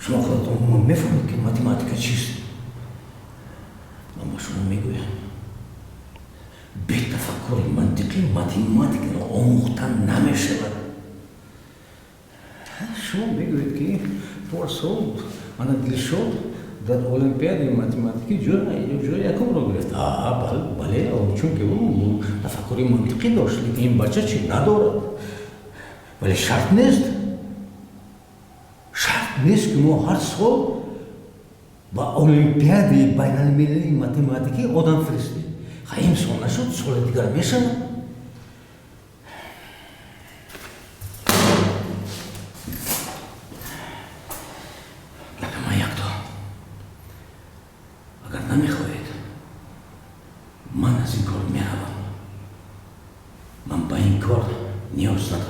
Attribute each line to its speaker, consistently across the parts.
Speaker 1: شما خودتون میفهمید که ماتماتیکا چیست؟ من با شما میگویم به تفکر منطقی ماتماتیکا را آموختن نمیشود. شما میگوید که پارسال من دل شد در المپیاد ماتماتیکی جای یکم را گرفت. بله چون که او تفکر منطقی داشت، لیکن این بچه چی ندارد. ولی شرط نیست که ما هر سال با المپیاد بین المللی ماتماتیکی آدم فرستیم. این سال نشد، سال دیگر میشود. نمیخواهید من از این کار میروم. من با این کار نیاز ندارم.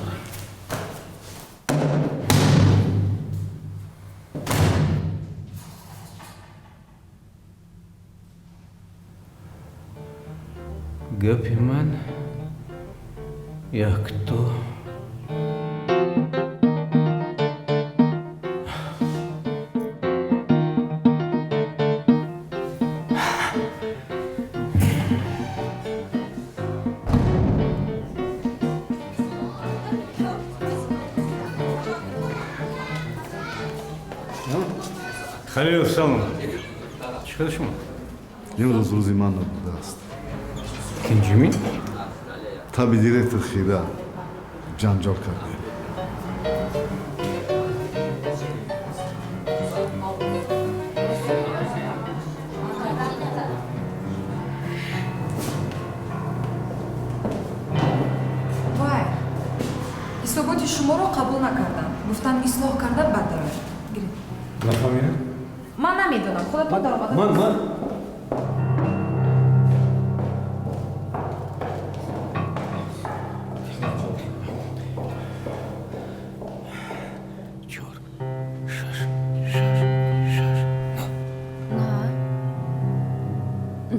Speaker 1: گپی من як то خلیل سلام. چیکار شما؟
Speaker 2: امروز روزی من نبوده است.
Speaker 1: کنجمی؟
Speaker 2: تابی دیرکتر خیره جنجال کرده.
Speaker 3: وای، حسابات شما رو قبول نکردم. گفتن اصلاح کرده بد داره. گیرید.
Speaker 1: نفهمیدم؟
Speaker 3: من نمیدونم. خودتون در آمدم.
Speaker 1: من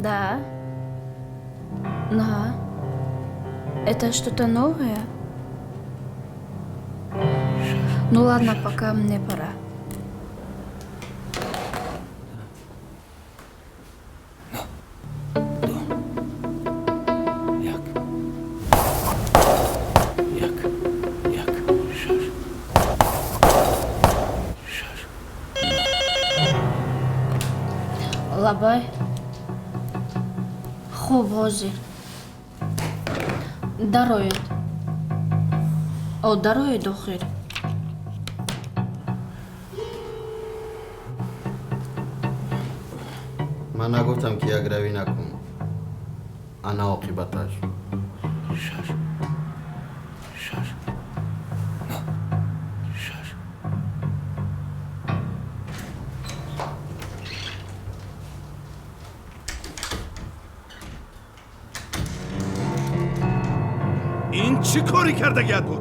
Speaker 4: Да. Да. Это что-то новое? Ну ладно, пока мне пора. Лабай. خوب حاضر дароед дароед охир
Speaker 5: من نگفتم که یک روی نکن. انا عاقبتش
Speaker 1: شش
Speaker 6: این چی کاری کرده گید بود؟